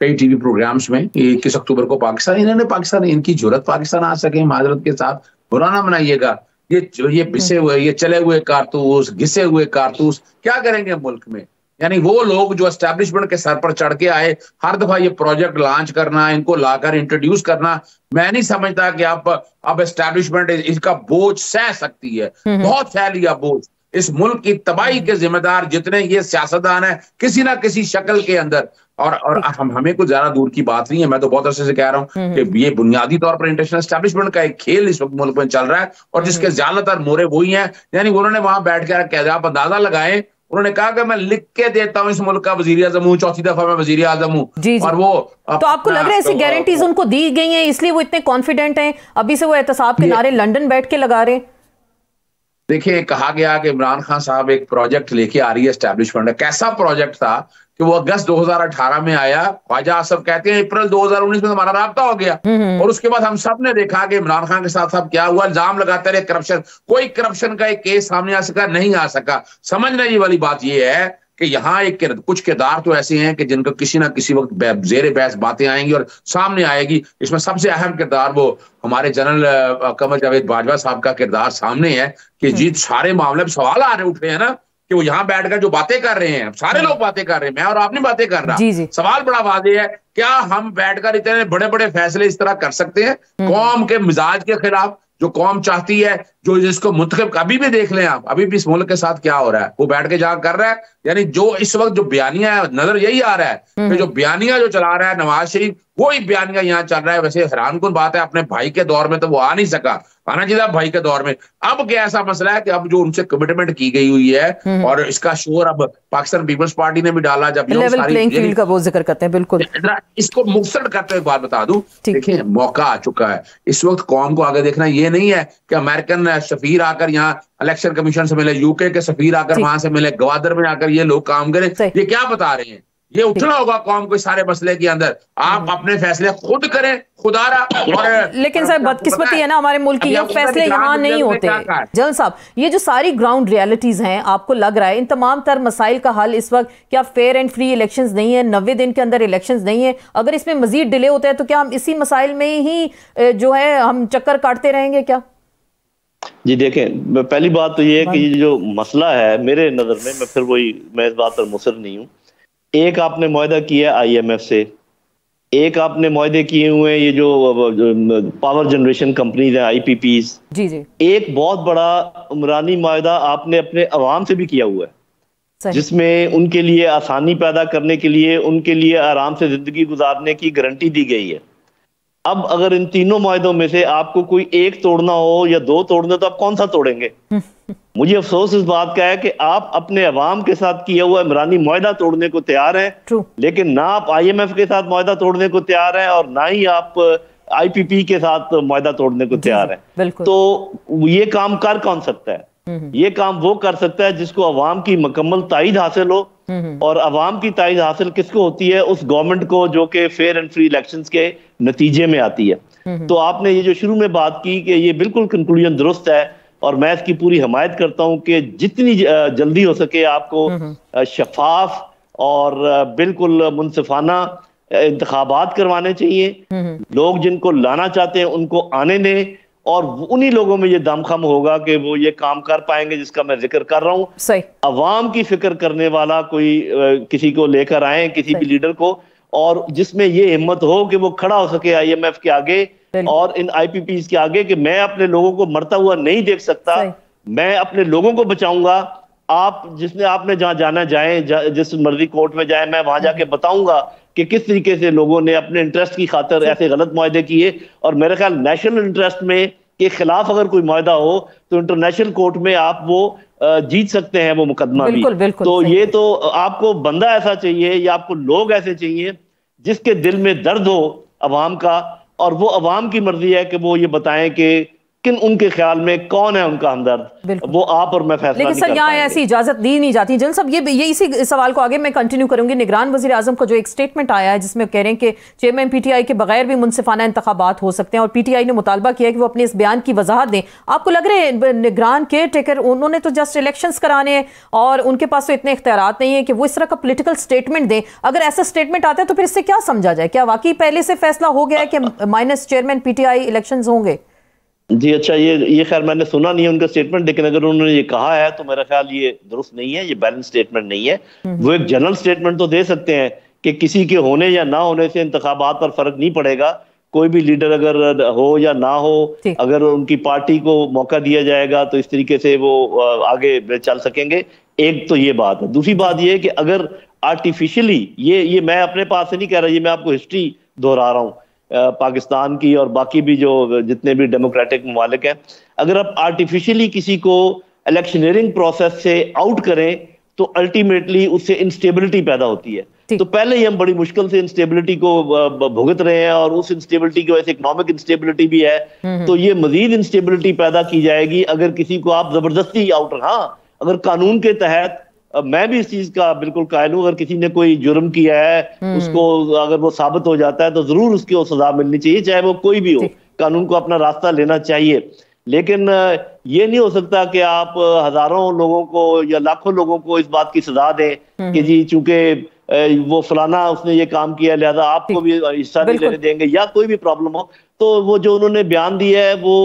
कई टीवी प्रोग्राम्स में, 21 अक्टूबर को पाकिस्तान, इनकी जरूरत पाकिस्तान आ सके, माजरत के साथ बुरा ना बनाइएगा, ये पिसे हुए, ये चले हुए कारतूस, घिसे हुए कारतूस क्या करेंगे मुल्क में? यानी वो लोग जो एस्टैब्लिशमेंट के सर पर चढ़ के आए, हर दफा ये प्रोजेक्ट लॉन्च करना, इनको लाकर इंट्रोड्यूस करना, मैं नहीं समझता कि अब एस्टैब्लिशमेंट इसका बोझ सह सकती है। बहुत सह लिया बोझ। इस मुल्क की तबाही के जिम्मेदार जितने ये सियासतदान है किसी ना किसी शक्ल के अंदर, और हमें कुछ ज्यादा दूर की बात नहीं है, मैं तो बहुत अरसे से कह रहा हूं कि ये बुनियादी तौर पर इंटरनेशनल एस्टैब्लिशमेंट का एक खेल इस वक्त मुल्क में चल रहा है, और जिसके ज्यादातर मोरे वही हैं। यानी उन्होंने वहां बैठ कर आप अंदाजा लगाएं, उन्होंने कहा कि मैं लिख के देता हूं इस मुल्क का वजीर आजम हूं, चौथी दफा मैं वजीर आजम हूं, और वो तो आपको लग रहा है ऐसी गारंटीज उनको दी गई हैं, इसलिए वो इतने कॉन्फिडेंट हैं, अभी से वो एहतसाब के नारे लंदन बैठ के लगा रहे हैं? देखिए, कहा गया कि इमरान खान साहब एक प्रोजेक्ट लेके आ रही है एस्टैब्लिशमेंट। कैसा प्रोजेक्ट था कि वो अगस्त 2018 में आया, ख्वाजा आसफ कहते हैं अप्रैल 2019 में हमारा राब्ता हो गया, और उसके बाद हम सब ने देखा कि इमरान खान के साथ साहब क्या हुआ, इल्जाम लगाते रहे करप्शन, कोई करप्शन का एक केस सामने आ सका नहीं आ सका। समझने ये वाली बात ये है कि यहाँ कुछ किरदार तो ऐसे हैं कि जिनको किसी ना किसी वक्त जेर बहस बातें आएंगी और सामने आएगी। इसमें सबसे अहम किरदार वो हमारे जनरल कमर जावेद बाजवा साहब का किरदार सामने है कि जी सारे मामले सवाल आ रहे उठ रहे हैं ना कि वो यहाँ बैठकर जो बातें कर रहे हैं, सारे लोग बातें कर रहे हैं, मैं और आप नहीं बातें कर रहा। सवाल बड़ा वाज़ेह है, क्या हम बैठकर इतने बड़े बड़े फैसले इस तरह कर सकते हैं कौम के मिजाज के खिलाफ, जो कौम चाहती है, जो जिसको मुंतखब, अभी भी देख लें आप, अभी भी इस मुल्क के साथ क्या हो रहा है, वो बैठ के जहां कर रहा है। यानी जो इस वक्त जो बयानिया है, नजर यही आ रहा है कि जो बयानिया जो चला रहा है नवाज शरीफ, वही बयानिया यहाँ चल रहा है। वैसे हैरानकुन बात है, अपने भाई के दौर में तो वो आ नहीं सका, आना चाहिए भाई के दौर में। अब क्या ऐसा मसला है कि अब जो उनसे कमिटमेंट की गई हुई है, और इसका शोर अब पाकिस्तान पीपल्स पार्टी ने भी डाला, जब लेवल प्लेइंग फील्ड का वो जिक्र करते हैं। बिल्कुल, इसको मुख्तसर करते हुए एक बात बता दूं, देखिए मौका आ चुका है इस वक्त कौम को आगे देखना। ये नहीं है कि अमेरिकन सफीर आकर यहाँ इलेक्शन कमीशन से मिले, यूके के सफीर आकर वहां से मिले, गवादर में आकर ये लोग काम करें, ये क्या बता रहे हैं? ये उठना होगा कौम को सारे मसले के अंदर, आप अपने फैसले खुद करें, खुदारा। और लेकिन सर बदकिस्मती है ना हमारे मुल्क की, ये फैसले यहाँ नहीं होते। जल साहब, ये जो सारी ग्राउंड रियलिटीज हैं, आपको लग रहा है इन तमाम तर मसाइल का हल इस वक्त क्या फेयर एंड फ्री इलेक्शंस नहीं है, 90 दिन के अंदर इलेक्शंस नहीं है? अगर इसमें मजीद डिले होता है तो क्या हम इसी मसाइल में ही जो है हम चक्कर काटते रहेंगे क्या? जी देखें, पहली बात तो ये है कि ये जो मसला है मेरे नजर में, मैं इस बात पर मुसर नहीं हूँ। एक आपने मुआहदा किया IMF से, एक आपने मुआहदे किए हुए हैं ये जो पावर जनरेशन कंपनीज हैं IPPs, जी। एक बहुत बड़ा उमरानी मुआहदा आपने अपने अवाम से भी किया हुआ है, जिसमें उनके लिए आसानी पैदा करने के लिए, उनके लिए आराम से जिंदगी गुजारने की गारंटी दी गई है। अब अगर इन तीनों मुआहदों में से आपको कोई एक तोड़ना हो या दो तोड़ने, तो आप कौन सा तोड़ेंगे? मुझे अफसोस इस बात का है कि आप अपने अवाम के साथ किया हुआ इमरानी मुआहदा तोड़ने को तैयार हैं, लेकिन ना आप IMF के साथ मुआहदा तोड़ने को तैयार हैं, और ना ही आप IPP के साथ मुआहदा तोड़ने को तैयार है। तो ये काम कर कौन सकता है? ये काम वो कर सकता है जिसको अवाम की मुकम्मल ताईद हासिल हो, और अवाम की ताईद हासिल किसको होती है? उस गवर्नमेंट को जो कि फेयर एंड फ्री इलेक्शंस के नतीजे में आती है। तो आपने ये जो शुरू में बात की कि ये बिल्कुल कंक्लूजन दुरुस्त है, और मैं इसकी पूरी हिमायत करता हूं कि जितनी जल्दी हो सके आपको शफाफ और बिल्कुल मुनसिफाना इंतखाबात करवाने चाहिए। लोग जिनको लाना चाहते हैं उनको आने दें, और उन्हीं लोगों में ये दमखम होगा कि वो ये काम कर पाएंगे जिसका मैं जिक्र कर रहा हूँ। सही अवाम की फिक्र करने वाला कोई किसी को लेकर आए, किसी भी लीडर को, और जिसमें ये हिम्मत हो कि वो खड़ा हो सके IMF के आगे और इन IPPs के आगे कि मैं अपने लोगों को मरता हुआ नहीं देख सकता, मैं अपने लोगों को बचाऊंगा। आप आपने जहां जाना जाए, जिस मर्जी कोर्ट में जाए, मैं वहां जाके बताऊंगा कि किस तरीके से लोगों ने अपने इंटरेस्ट की खातिर ऐसे गलत मुआहदे किए। और मेरे ख्याल नेशनल इंटरेस्ट में के खिलाफ अगर कोई मुआहदा हो तो इंटरनेशनल कोर्ट में आप वो जीत सकते हैं वो मुकदमा भी। तो ये तो आपको बंदा ऐसा चाहिए या आपको लोग ऐसे चाहिए जिसके दिल में दर्द हो अवाम का, और वो अवाम की मर्जी है कि वो ये बताएं कि किन उनके ख्याल में कौन है उनका हमदर्द, वो आप और मैं फैसला। लेकिन सर यहाँ ऐसी इजाजत दी नहीं जाती। जनरल साहब ये इसी सवाल को आगे मैं कंटिन्यू करूंगी। निगरान वजीर आजम का जो एक स्टेटमेंट आया है जिसमें कह रहे हैं कि चेयरमैन PTI के बगैर भी मुनसिफाना इंतखाबात हो सकते हैं, और PTI ने मुतालबा किया है कि वो अपने इस बयान की वजाहत दें। आपको लग रहा है निगरान केयर टेकर उन्होंने तो जस्ट इलेक्शंस कराने हैं और उनके पास तो इतने इख्तियारात नहीं है कि वो इस तरह का पोलिटिकल स्टेटमेंट दें? अगर ऐसा स्टेटमेंट आता है तो फिर इससे क्या समझा जाए? क्या वाकई पहले से फैसला हो गया है कि माइनस चेयरमैन PTI इलेक्शंस होंगे? जी अच्छा, ये खैर मैंने सुना नहीं है उनका स्टेटमेंट, लेकिन अगर उन्होंने ये कहा है तो मेरा ख्याल ये दुरुस्त नहीं है, ये बैलेंस स्टेटमेंट नहीं है। वो एक जनरल स्टेटमेंट तो दे सकते हैं कि किसी के होने या ना होने से इंतखाबात पर फर्क नहीं पड़ेगा, कोई भी लीडर अगर हो या ना हो, अगर उनकी पार्टी को मौका दिया जाएगा तो इस तरीके से वो आगे चल सकेंगे। एक तो ये बात है। दूसरी बात ये है कि अगर आर्टिफिशियली ये मैं अपने पास से नहीं कह रहा, ये मैं आपको हिस्ट्री दोहरा रहा हूँ पाकिस्तान की और बाकी भी जो जितने भी डेमोक्रेटिक ममालिक हैं, अगर आप आर्टिफिशियली किसी को इलेक्शनरिंग प्रोसेस से आउट करें तो अल्टीमेटली उससे इंस्टेबिलिटी पैदा होती है। तो पहले ही हम बड़ी मुश्किल से इंस्टेबिलिटी को भुगत रहे हैं, और उस इंस्टेबिलिटी की वजह से इकोनॉमिक इंस्टेबिलिटी भी है, तो ये मजीद इंस्टेबिलिटी पैदा की जाएगी अगर किसी को आप जबरदस्ती आउट। हाँ, अगर कानून के तहत मैं भी इस चीज का बिल्कुल कायल हूं, अगर किसी ने कोई जुर्म किया है उसको अगर वो साबित हो जाता है तो जरूर उसकी वो सजा मिलनी चाहिए, चाहे वो कोई भी हो। कानून को अपना रास्ता लेना चाहिए, लेकिन ये नहीं हो सकता कि आप हजारों लोगों को या लाखों लोगों को इस बात की सजा दें कि जी चूंकि वो फलाना उसने ये काम किया लिहाजा आपको भी हिस्सा नहीं लेने देंगे, या कोई भी प्रॉब्लम हो। तो वो जो उन्होंने बयान दिया है वो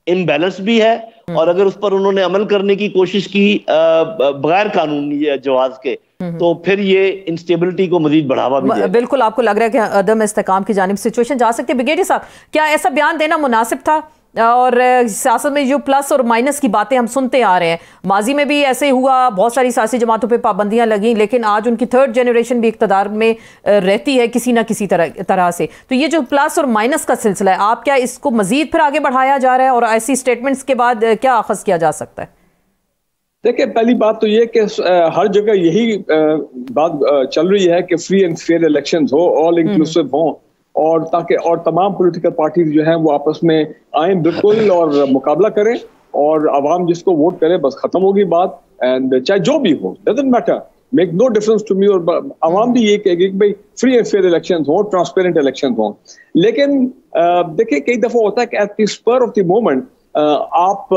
इम्बैलेंस भी है, और अगर उस पर उन्होंने अमल करने की कोशिश की बगैर कानूनी जवाज के, तो फिर ये इंस्टेबिलिटी को मजीद बढ़ावा भी देगा। बिल्कुल आपको लग रहा है कि अदम इस्तेकाम की जानिब सिचुएशन जा सकती है। ब्रिगेडियर साहब, क्या ऐसा बयान देना मुनासिब था? और सियासत में जो प्लस और माइनस की बातें हम सुनते आ रहे हैं, माजी में भी ऐसे हुआ, बहुत सारी सियासी जमातों पे पाबंदियां लगी, लेकिन आज उनकी थर्ड जनरेशन भी इक़्तिदार में रहती है किसी ना किसी तरह से। तो ये जो प्लस और माइनस का सिलसिला है, आप क्या इसको मजीद फिर आगे बढ़ाया जा रहा है, और ऐसी स्टेटमेंट्स के बाद क्या अखज़ किया जा सकता है? देखिए, पहली बात तो ये कि हर जगह यही बात चल रही है कि फ्री एंड फेयर इलेक्शंस हो, ऑल इंक्लूसिव हो, और ताकि और तमाम पॉलिटिकल पार्टीज जो हैं वो आपस में आए बिल्कुल और मुकाबला करें, और आवाम जिसको वोट करे बस खत्म होगी बात। एंड चाहे जो भी हो, doesn't matter, make no difference to me. और आवाम भी ये कहेगी कि भाई फ्री एंड फेयर इलेक्शंस हो, ट्रांसपेरेंट इलेक्शंस हो। लेकिन देखिए, कई दफा होता है कि at the spur of the moment आप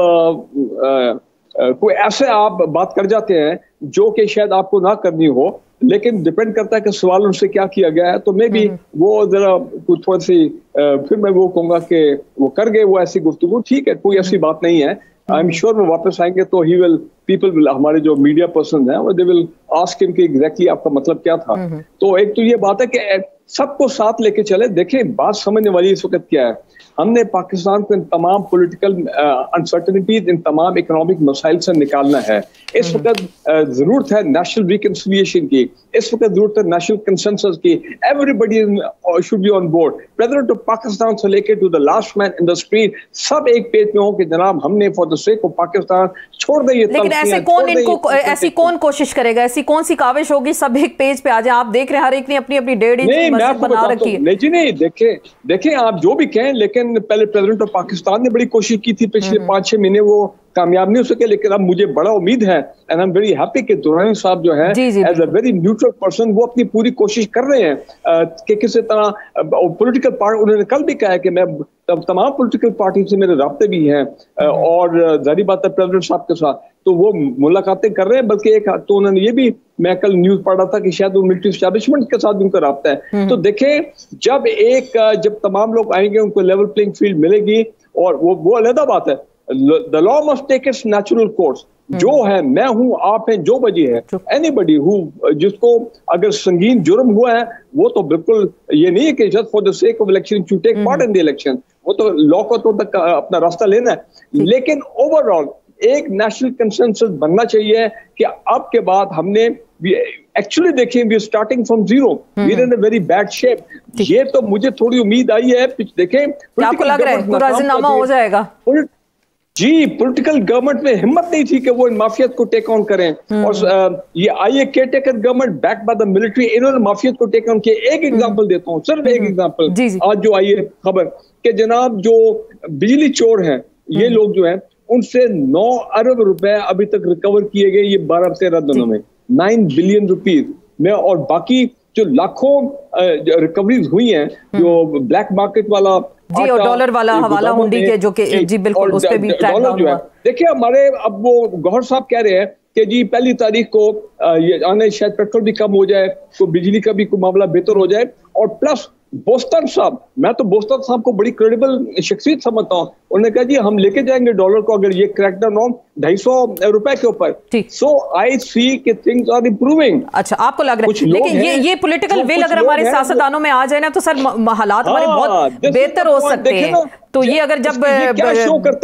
कोई ऐसे आप बात कर जाते हैं जो कि शायद आपको ना करनी हो, लेकिन डिपेंड करता है कि सवाल उनसे क्या किया गया है। तो मे बी वो जरा कुछ थोड़ी सी फिर मैं वो कहूंगा कि वो कर गए वो ऐसी गुफ्तगू, ठीक है, कोई ऐसी बात नहीं है। आई एम श्योर वो वापस आएंगे तो ही विल पीपल विल, हमारे जो मीडिया पर्सन हैं वो दे विल आस्क हिम कि एग्जैक्टली आपका मतलब क्या था। तो एक तो ये बात है कि सबको साथ लेके चले। देखिए, बात समझने वाली इस वक्त क्या है, हमने पाकिस्तान को इन तमाम पॉलिटिकल अनसर्टेनिटीज, इन तमाम इकोनॉमिक मसाइल से निकालना है। इस वक्त जरूरत है नेशनल रिकंसिलिएशन की, इस वक्त जरूरत है नेशनल कंसेंसस की। Everybody should be on board. President of Pakistan से लेके to the last man in the street सब एक पेज में हो कि जनाब हमने for the sake of Pakistan छोड़ दें ये। लेकिन ऐसे कौन इनको ऐसी कौन कोशिश करेगा, ऐसी कौन सी काविश होगी सब एक पेज पे आ जाए? आप देख रहे हैं हर एक ने अपनी अपनी 1.5 इंच की मस्जिद बना रखी है। नहीं, देखें आप जो भी कहें, लेकिन पहले प्रेसिडेंट ऑफ पाकिस्तान ने बड़ी कोशिश की थी पिछले 5-6 महीने, वो कामयाब नहीं हो सके। लेकिन अब मुझे बड़ा उम्मीद है and I am very happy कि दुरानी साहब जो है as a very neutral person वो अपनी पूरी कोशिश कर रहे हैं कि किसी तरह पॉलिटिकल पार्टी, उन्होंने कल भी कहा है कि मैं तमाम पॉलिटिकल पार्टी से मेरे राब्ते भी हैं और जाहिर बात है प्रेसिडेंट साहब के साथ तो वो मुलाकातें कर रहे हैं। बल्कि एक तो उन्होंने ये भी, मैं कल न्यूज पढ़ रहा था कि शायद वो मिलिट्री एस्टैब्लिशमेंट के साथ उनका राब्ता है। तो देखें जब तमाम लोग आएंगे उनको लेवल प्लेइंग फील्ड मिलेगी और वो अलग बात है। The law must take its natural course. जो है, मैं हूं, आप हैं, जो बजी है, एनीबडी हु जिसको अगर संगीन जुर्म हुआ है वो तो बिल्कुल ये नहीं है कि just for the sake of election to take part in the election, वो तो लॉ को तो तक अपना रास्ता लेना है। लेकिन ओवरऑल एक नेशनल कंसेंसस बनना चाहिए कि अब के बाद हमने एक्चुअली देखें we are starting from zero, we are in a very bad shape. ये तो मुझे थोड़ी उम्मीद आई है, देखें आपको लग रहा है पूरा राजीनामा हो जाएगा? जी, पॉलिटिकल गवर्नमेंट में हिम्मत नहीं थी कि वो इन माफियात को टेक ऑन करें। और ये I a caretaker government back by the military, इन्होंने माफियात को टेक ऑन किया। एक एग्जांपल देता हूँ, सिर्फ एक एग्जांपल। आज जो आई है खबर कि जनाब जो बिजली चोर हैं, ये लोग जो हैं उनसे 9 अरब रुपए अभी तक रिकवर किए गए ये 12-13 दिनों में, 9 बिलियन रुपीज में। और बाकी जो लाखों रिकवरीज हुई हैं, जो ब्लैक मार्केट वाला जी और डॉलर वाला हवाला हुंडी के जो कि जी बिल्कुल उस पे भी ट्रैक डाउन हुआ। देखिए हमारे अब वो गौहर साहब कह रहे हैं कि जी 1 तारीख को ये आने शायद पेट्रोल भी कम हो जाए तो बिजली का भी कोई मामला बेहतर हो जाए। और प्लस बोस्टन साहब, मैं तो बोस्टन साहब को बड़ी क्रेडिबल शख्सियत समझता हूँ, उन्होंने कहा जी हम लेके जाएंगे डॉलर को अगर ये क्रैकडाउन हो 250 रुपए के ऊपर। सो आई सी कि थिंग्स आर इंप्रूविंग। अच्छा, आपको लग रहा है लेकिन ये पॉलिटिकल विल अगर हमारे सियासतदानों में आ जाए ना तो सर हालात हमारे बहुत बेहतर हो सकते हैं। तो ये अगर जब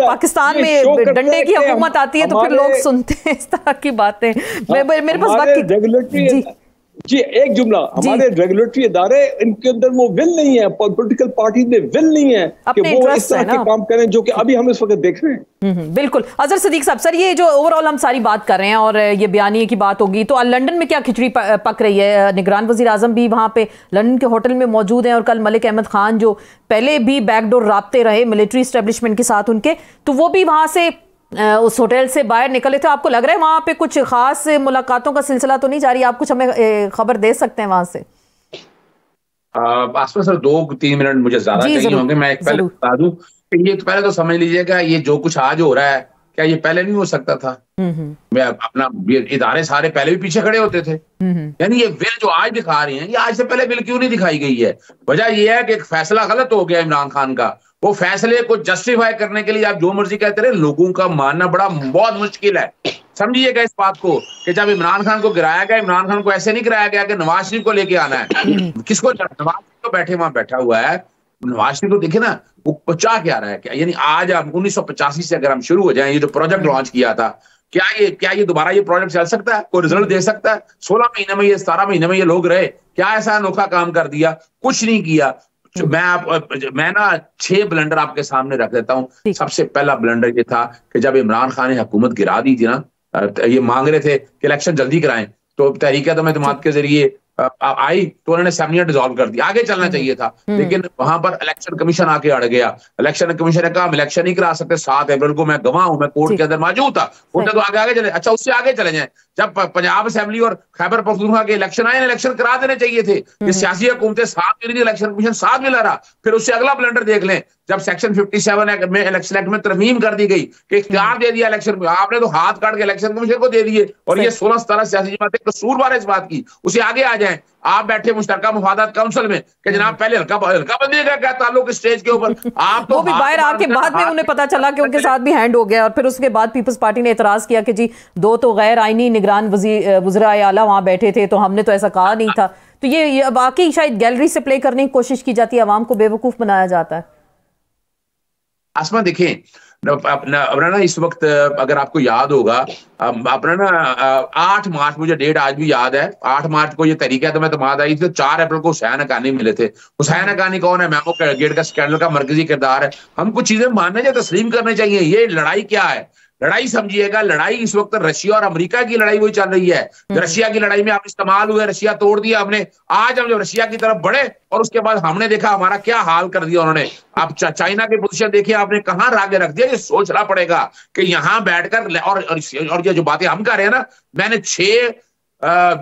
पाकिस्तान में डंडे की हुकूमत आती है तो फिर लोग सुनते हैं इस तरह की बातें। मेरे पास वक्त जी एक जुमला, हमारे रेगुलेटरी इदारे इनके अंदर वो विल नहीं है, पॉलिटिकल पार्टी में विल नहीं है कि वो इस तरह के काम करें जो कि अभी हम इस वक्त देख रहे हैं। बिल्कुल। अजहर सिद्दीक साहब, सर ये जो ओवरऑल हम सारी बात कर रहे हैं और ये बयानिए की बात होगी तो लंदन में क्या खिचड़ी पक रही है? निगरान वजीर आजम भी वहां पे लंदन के होटल में मौजूद हैं और कल मलिक अहमद खान जो पहले भी बैकडोर राब्ते रहे मिलिट्री एस्टेब्लिशमेंट के साथ उनके, तो वो भी वहां से उस होटल से बाहर निकले थे। आपको लग रहा है वहां पे कुछ खास मुलाकातों का सिलसिला तो नहीं जारी? आप कुछ हमें खबर दे सकते हैं वहां से? आसपास सर 2-3 मिनट मुझे ज्यादा चाहिए होंगे। मैं एक पहले बता दूं कि ये पहले तो समझ लीजिएगा ये जो कुछ आज हो रहा है क्या ये पहले नहीं हो सकता था? मैं अपना इदारे सारे पहले भी पीछे खड़े होते थे। यानी ये बिल जो आज दिखा रहे हैं ये आज से पहले बिल क्यों नहीं दिखाई गई है? वजह यह है कि एक फैसला गलत हो गया इमरान खान का, वो फैसले को जस्टिफाई करने के लिए आप जो मर्जी कहते रहे, लोगों का मानना बहुत मुश्किल है। समझिएगा इस बात को कि जब इमरान खान को गिराया गया, इमरान खान को ऐसे नहीं गिराया गया कि नवाज शरीफ को लेके आना है। किसको? नवाज शरीफ तो वहां बैठा हुआ है। नवाज शरीफ को देखे ना वो पचा क्या रहा है क्या? यानी आज आप 1985 से अगर हम शुरू हो जाए, ये जो प्रोजेक्ट लॉन्च किया था, क्या ये दोबारा ये प्रोजेक्ट चल सकता है? कोई रिजल्ट दे सकता है? 16 महीने में ये 17 महीने में ये लोग रहे, क्या ऐसा अनोखा काम कर दिया? कुछ नहीं किया। मैं ना 6 ब्लंडर आपके सामने रख देता हूं। सबसे पहला ब्लंडर ये था कि जब इमरान खान ने हुकूमत गिरा दी थी ना, ये मांग रहे थे कि इलेक्शन जल्दी कराएं, तो तहरीक-ए-तमाद के जरिए आई तो उन्होंने असेंबली डिसॉल्व कर दी। आगे चलना चाहिए था, लेकिन वहां पर इलेक्शन कमीशन आके अड़ गया। इलेक्शन कमीशन ने कहा हम इलेक्शन नहीं करा सकते, 7 अप्रैल को मैं गवाह हूं, मैं कोर्ट के अंदर मौजूद था। उनने तो आगे चले। अच्छा, उससे आगे चले जाए, जब पंजाब असेंबली और खैबर पख्तूनख्वा के इलेक्शन आए, इलेक्शन करा देने चाहिए थे। ये सियासी हुकूमतें साथ मिली, इलेक्शन कमीशन साथ मिला रहा। फिर उससे अगला ब्लंडर देख लें, जब सेक्शन 57 में इलेक्शन एक्ट में तरमीम कर दी गई कि इख्तियार दे दिया इलेक्शन में, आपने तो हाथ काट के इलेक्शन कमीशन को दे दिए। और ये 16-17 सियासी जमातें कसूरवार है इस बात की। उसे आगे आ जाए, आप बैठे मुश्तरका मुफादात काउंसिल में कि जनाब पहले हल्का बंदी का क्या ताल्लुक स्टेज के ऊपर, आप तो वो भी बाहर आके बाद में उन्हें पता चला कि उनके साथ भी हैंड हो गया। और फिर उसके बाद पीपल्स पार्टी ने एतराज किया कि जी 2 तो गैर आईनी निगरान वज़ीर आला वहां बैठे थे, तो हमने तो ऐसा कहा नहीं था। तो ये बाकी शायद गैलरी से प्ले करने की कोशिश की जाती है, अवाम को बेवकूफ बनाया जाता है। आसमा देखें अपना ना इस वक्त अगर आपको याद होगा अपना ना 8 मार्च, मुझे डेट आज भी याद है, 8 मार्च को ये तहरीक-ए-तमाद आई थी, तो 4 अप्रैल को हुसैन हक्कानी मिले थे। हुसैन हक्कानी कौन है? मेमो गेट का स्कैंडल का मरकजी किरदार है। हमको चीजें मानने चाहिए, तस्लीम करने चाहिए। ये लड़ाई क्या है? लड़ाई समझिएगा, लड़ाई इस वक्त रशिया और अमेरिका की लड़ाई वही चल रही है। रशिया की लड़ाई में आप इस्तेमाल हुए, रशिया तोड़ दिया हमने। आज हम जब रशिया की तरफ बढ़े और उसके बाद हमने देखा हमारा क्या हाल कर दिया उन्होंने। आप चाइना की पोजीशन देखिए, आपने कहां आगे रख दिया। ये सोचना पड़ेगा कि यहां बैठकर और ये जो बातें हम कर रहे हैं ना, मैंने 6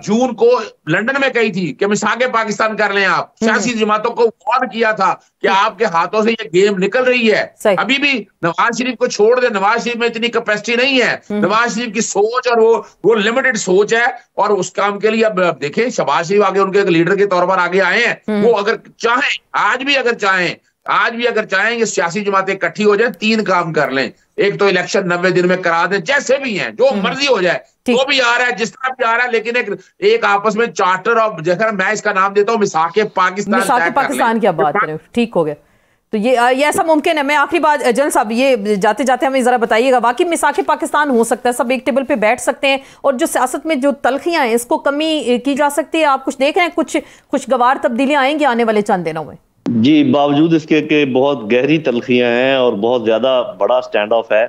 जून को लंदन में कही थी कि मिसाके पाकिस्तान कर लें आप। सियासी जमातों को वार्न किया था कि आपके हाथों से ये गेम निकल रही है। अभी भी नवाज शरीफ को छोड़ दे, नवाज शरीफ में इतनी कैपेसिटी नहीं है। नवाज शरीफ की सोच और वो लिमिटेड सोच है, और उस काम के लिए अब देखें शहबाज शरीफ आगे उनके एक लीडर के तौर पर आगे आए हैं। वो अगर चाहें, आज भी अगर चाहें ये सियासी जमातें इकट्ठी हो जाए, 3 काम कर लें। एक तो इलेक्शन 90 दिन में करा दें, जैसे भी हैं, जो मर्जी हो जाए, तो भी आ रहा है, जिस तरह भी आ रहा है, लेकिन एक आपस में चार्टर ऑफ, जैसा मैं इसका नाम देता हूं मिसाके पाकिस्तान की बात करें, ठीक हो गया। तो ये ऐसा मुमकिन है। मैं आखिरी बात जनरल साहब, ये जाते जाते हमें जरा बताइएगा, वाकई मिसाके पाकिस्तान हो सकता है, सब एक टेबल पे बैठ सकते हैं, और जो सियासत में जो तलखियां हैं इसको कमी की जा सकती है? आप कुछ देख रहे हैं, कुछ खुशगवार तब्दीलियां आएंगी आने वाले चंद दिनों में? जी, बावजूद इसके कि बहुत गहरी तलखियां हैं और बहुत ज्यादा बड़ा स्टैंड ऑफ है,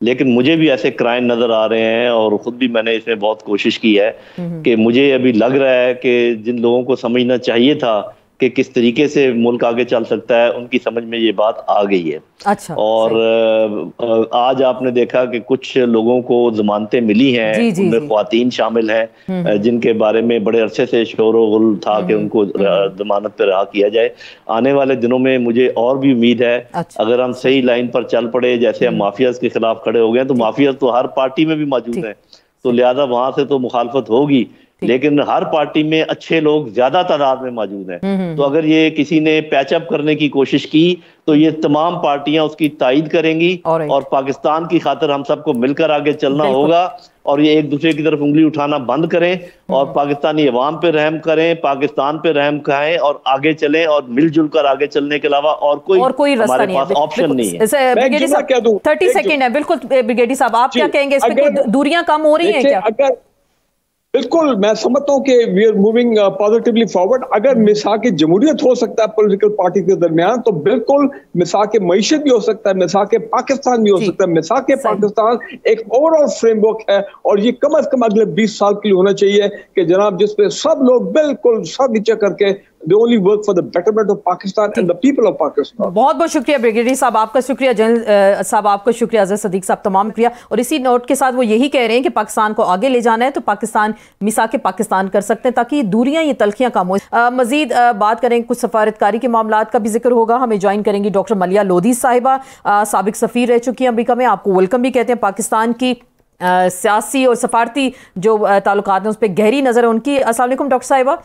लेकिन मुझे भी ऐसे क्राइम नजर आ रहे हैं, और खुद भी मैंने इसमें बहुत कोशिश की है कि मुझे अभी लग रहा है कि जिन लोगों को समझना चाहिए था कि किस तरीके से मुल्क आगे चल सकता है, उनकी समझ में ये बात आ गई है। अच्छा, और आज आपने देखा कि कुछ लोगों को जमानतें मिली हैं, उनमें ख्वातीन शामिल हैं जिनके बारे में बड़े अरसे से शोर-ओ-गुल था कि उनको जमानत पर रहा किया जाए। आने वाले दिनों में मुझे और भी उम्मीद है, अगर हम सही लाइन पर चल पड़े, जैसे हम माफियाज के खिलाफ खड़े हो गए, तो माफियाज तो हर पार्टी में भी मौजूद हैं, तो लिहाजा वहां से तो मुखालफत होगी, लेकिन हर पार्टी में अच्छे लोग ज्यादा तादाद में मौजूद हैं। तो अगर ये किसी ने पैचअप करने की कोशिश की तो ये तमाम पार्टियां उसकी तायद करेंगी, और पाकिस्तान की खातिर हम सबको मिलकर आगे चलना होगा, और ये एक दूसरे की तरफ उंगली उठाना बंद करें और पाकिस्तानी अवाम पे रहम करें, पाकिस्तान पे रहम खाएं और आगे चलें, और मिलजुल कर आगे चलने के अलावा और कोई हमारे पास ऑप्शन नहीं है। 30 सेकेंड है, बिल्कुल ब्रिगेडी साहब, आप क्या कहेंगे इस पे? दूरियां कम हो रही हैं क्या? बिल्कुल, मैं समझता हूँ कि we are moving positively forward. अगर मिसाक जमहूरियत हो सकता है पॉलिटिकल पार्टी के दरमियान, तो बिल्कुल मिसाक मईशत भी हो सकता है, मिसाक पाकिस्तान भी हो सकता है। मिसाक पाकिस्तान एक ओवरऑल फ्रेमवर्क है, और ये कम अज कम अगले 20 साल के लिए होना चाहिए कि जनाब जिसपे सब लोग बिल्कुल सब नीचे करके they only work for the betterment of Pakistan and the people of Pakistan। बहुत बहुत शुक्रिया ब्रिगेडियर साहब, आपका शुक्रिया, जनरल साहब आपका शुक्रिया, अजहर सदीक साहब तमाम शुक्रिया। और इसी नोट के साथ वो यही कह रहे हैं कि पाकिस्तान को आगे ले जाना है तो पाकिस्तान मिसाके पाकिस्तान कर सकते हैं, ताकि दूरियां, ये तलखियां कम हो। मजीद बात करें, कुछ सफारतकारी के मामलात का भी जिक्र होगा, हमें ज्वाइन करेंगी डॉक्टर मलिया लोधी साहिबा, साबिक सफ़ीर रह चुकी हैं अमेरिका में, आपको वेलकम भी कहते हैं। पाकिस्तान की सियासी और सफारती जो ताल्लुकात हैं उस पर गहरी नज़र है उनकी। अस्सलाम वालेकुम डॉक्टर साहिबा,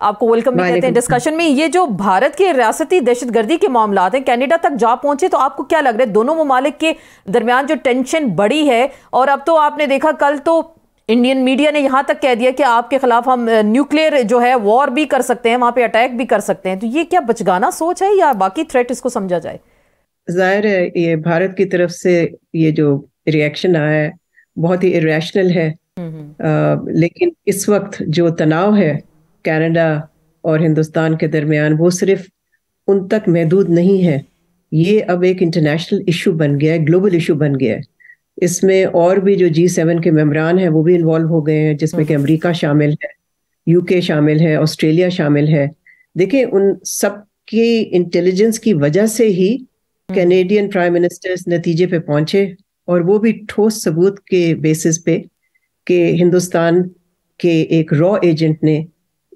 आपको वेलकम भी कहते हैं डिस्कशन में। ये जो भारत के रियासती दहशतगर्दी के मामलात हैं, कनाडा तक जा पहुंचे, तो आपको क्या लग रहा है दोनों ममालिक के दरमियान जो टेंशन बढ़ी है, और अब तो आपने देखा कल तो इंडियन मीडिया ने यहां तक कह दिया कि आपके खिलाफ हम न्यूक्लियर जो है वॉर भी कर सकते हैं, वहां पे अटैक भी कर सकते हैं, तो ये क्या बचगाना सोच है या बाकी थ्रेट इसको समझा जाए? जाहिर है ये भारत की तरफ से ये जो रिएक्शन आया है बहुत ही इरेशनल है, लेकिन इस वक्त जो तनाव है कनाडा और हिंदुस्तान के दरमियान वो सिर्फ उन तक महदूद नहीं है, ये अब एक इंटरनेशनल इशू बन गया है, ग्लोबल इशू बन गया है। इसमें और भी जो G7 के मेंबरान हैं वो भी इन्वॉल्व हो गए हैं, जिसमें कि अमेरिका शामिल है, यूके शामिल है, ऑस्ट्रेलिया शामिल है। देखिए उन सब की इंटेलिजेंस की वजह से ही कैनेडियन प्राइम मिनिस्टर इस नतीजे पे पहुंचे, और वो भी ठोस सबूत के बेसिस पे कि हिंदुस्तान के एक रॉ एजेंट ने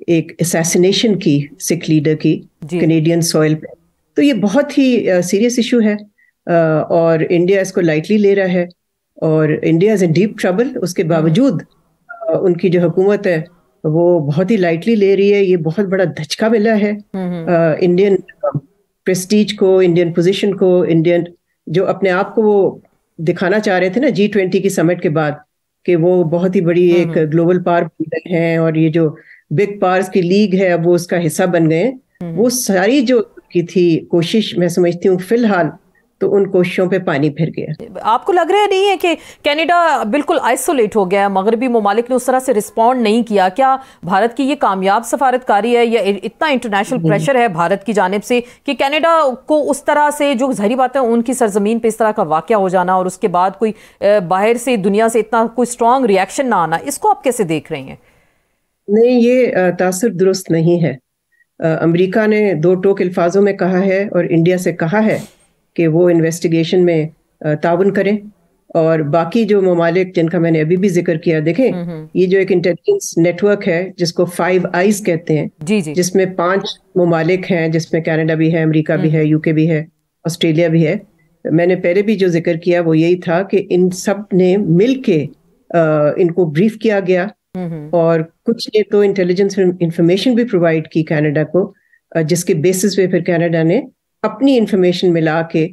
एक असैसिनेशन की सिख लीडर की कैनेडियन सॉइल पे। तो ये बहुत ही सीरियस इशू है, और इंडिया इसको लाइटली ले रहा है, और India is in deep trouble. उसके बावजूद उनकी जो हुकूमत है वो बहुत ही लाइटली ले रही है। ये बहुत बड़ा धचका मिला है इंडियन प्रेस्टीज को, इंडियन पोजीशन को, इंडियन जो अपने आप को वो दिखाना चाह रहे थे ना G20 की समिट के बाद कि वो बहुत ही बड़ी एक ग्लोबल पावर बन गए हैं, और ये जो बिग पावर्स की लीग है अब वो उसका हिस्सा बन गए हैं। वो सारी जो की थी कोशिश, मैं समझती हूँ फिलहाल तो उन कोशिशों पे पानी फिर गया। आपको लग रहा नहीं है कि कनाडा बिल्कुल आइसोलेट हो गया है, मगरबी ममालिक ने उस तरह से रिस्पॉन्ड नहीं किया? क्या भारत की ये कामयाब सफारतकारी है या इतना इंटरनेशनल प्रेशर है भारत की जानिब से कि कनाडा को उस तरह से, जो ज़ाहिर बात है उनकी सरजमीन पे इस तरह का वाक़या हो जाना और उसके बाद कोई बाहर से दुनिया से इतना कोई स्ट्रॉन्ग रिएक्शन ना आना, इसको आप कैसे देख रहे हैं? नहीं, ये तासुर दुरुस्त नहीं है। अमेरिका ने दो टोक अल्फाजों में कहा है और इंडिया से कहा है कि वो इन्वेस्टिगेशन में ताउन करें, और बाकी जो ममालिक जिनका मैंने अभी भी जिक्र किया, देखें ये जो एक इंटेलिजेंस नेटवर्क है जिसको 5 आईज कहते हैं, जी जी, जिसमें 5 ममालिक हैं, जिसमें कनाडा भी है, अमेरिका भी है, यूके भी है, ऑस्ट्रेलिया भी है। मैंने पहले भी जो जिक्र किया वो यही था कि इन सब ने मिल के इनको ब्रीफ किया गया, और कुछ ने तो इंटेलिजेंस इंफॉर्मेशन भी प्रोवाइड की कनाडा को, जिसके बेसिस पे फिर कनाडा ने अपनी इंफॉर्मेशन मिला के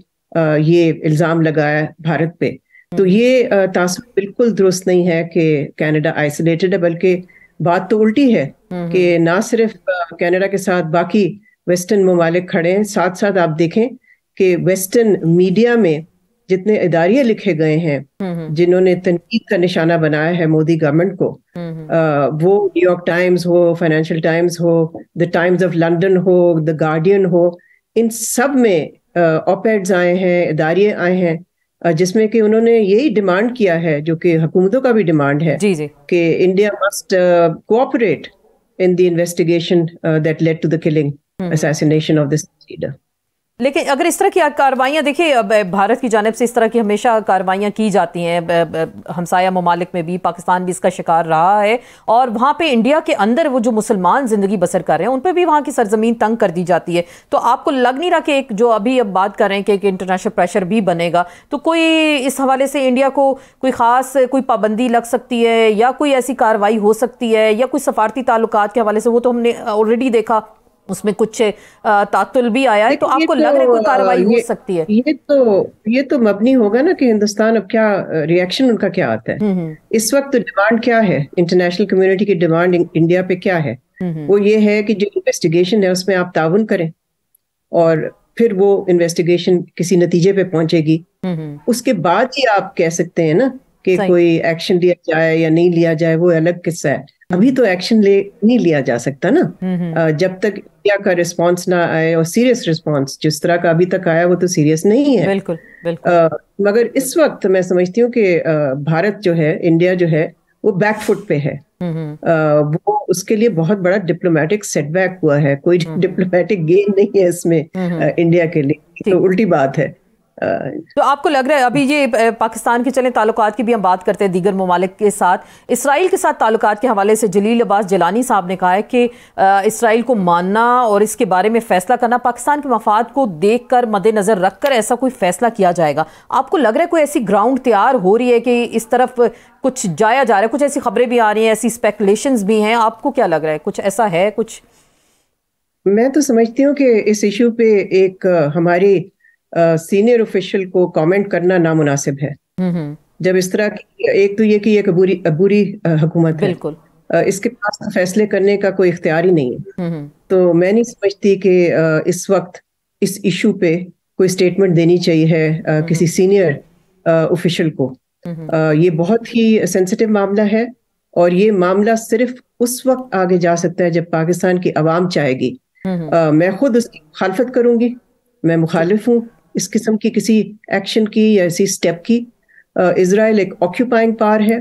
ये इल्जाम लगाया भारत पे। तो ये तासुर बिल्कुल दुरुस्त नहीं है कि कनाडा आइसोलेटेड है, बल्कि बात तो उल्टी है कि ना सिर्फ कनाडा के साथ बाकी वेस्टर्न ममालिक खड़े हैं, साथ साथ आप देखें कि वेस्टर्न मीडिया में जितने इदारिये लिखे गए हैं जिन्होंने तनकीद का निशाना बनाया है मोदी गवर्नमेंट को, वो न्यूयॉर्क टाइम्स हो, फाइनेंशियल टाइम्स हो, द टाइम्स ऑफ लंदन हो, द गार्डियन हो, इन सब में ऑपेड्स आए हैं, इदारिये आए हैं, जिसमें कि उन्होंने यही डिमांड किया है, जो कि हुकूमतों का भी डिमांड है, कि India must cooperate in the investigation that led to the killing, assassination of this leader. लेकिन अगर इस तरह की कार्रवाइयाँ, देखिए भारत की जानिब से इस तरह की हमेशा कार्रवाइयाँ की जाती हैं, हमसाया ममालिक में भी पाकिस्तान भी इसका शिकार रहा है, और वहाँ पे इंडिया के अंदर वो जो मुसलमान ज़िंदगी बसर कर रहे हैं उन पर भी वहाँ की सरजमीन तंग कर दी जाती है। तो आपको लग नहीं रहा कि एक जो अभी अब बात कर रहे हैं कि एक इंटरनेशनल प्रेशर भी बनेगा, तो कोई इस हवाले से इंडिया को कोई ख़ास कोई पाबंदी लग सकती है या कोई ऐसी कार्रवाई हो सकती है, या कोई सफारती ताल्लुकात के हवाले से? वो तो हमने ऑलरेडी देखा, उसमें कुछ तातुल भी आया है, तो आपको लग रहा है कोई कार्रवाई हो सकती है? ये तो मबनी होगा ना कि हिंदुस्तान अब क्या रिएक्शन उनका क्या आता है। इस वक्त डिमांड क्या है, इंटरनेशनल कम्युनिटी की डिमांड इंडिया पे क्या है? वो ये है कि जो इन्वेस्टिगेशन है उसमें आप ताउन करें, और फिर वो इन्वेस्टिगेशन किसी नतीजे पे पहुंचेगी, उसके बाद ही आप कह सकते हैं ना कि कोई एक्शन लिया जाए या नहीं लिया जाए, वो अलग किस्सा है। अभी तो एक्शन नहीं लिया जा सकता ना, जब तक इंडिया का रिस्पांस ना आए, और सीरियस रिस्पांस जिस तरह का अभी तक आया वो तो सीरियस नहीं है। बिल्कुल, बिल्कुल। मगर इस वक्त मैं समझती हूँ कि भारत जो है, इंडिया जो है, वो बैकफुट पे है। वो उसके लिए बहुत बड़ा डिप्लोमेटिक सेटबैक हुआ है, कोई डिप्लोमेटिक गेन नहीं है इसमें इंडिया के लिए, तो उल्टी बात है। तो आपको लग रहा है, अभी ये पाकिस्तान के चले ताल्लुकात की भी हम बात करते हैं दीगर ममालिक के साथ, इसराइल के साथ ताल्लुकात के हवाले से जलील अब्बास जिलानी साहब ने कहा है कि इसराइल को मानना और इसके बारे में फैसला करना पाकिस्तान के मफाद को देखकर, मद्देनजर रखकर ऐसा कोई फैसला किया जाएगा। आपको लग रहा है कोई ऐसी ग्राउंड तैयार हो रही है कि इस तरफ कुछ जाया जा रहा है? कुछ ऐसी खबरें भी आ रही हैं, ऐसी स्पेकुलेशंस भी हैं, आपको क्या लग रहा है, कुछ ऐसा है? कुछ मैं तो समझती हूँ कि इस इशू पे एक हमारी सीनियर ऑफिशियल को कमेंट करना नामुनासिब है। जब इस तरह की, एक तो ये कि एक अबूरी हुकूमत है, बिल्कुल, इसके पास तो फैसले करने का कोई इख्तियार ही नहीं है। तो मैं नहीं समझती कि इस वक्त इस इशू पे कोई स्टेटमेंट देनी चाहिए है किसी सीनियर ऑफिशियल को। ये बहुत ही सेंसिटिव मामला है, और ये मामला सिर्फ उस वक्त आगे जा सकता है जब पाकिस्तान की आवाम चाहेगी। मैं खुद उसकी मुखालफत करूंगी, मैं मुखालिफ हूँ इस किस्म की किसी एक्शन की या इसी स्टेप की। इजराइल एक ऑक्यूपाइंग पावर है।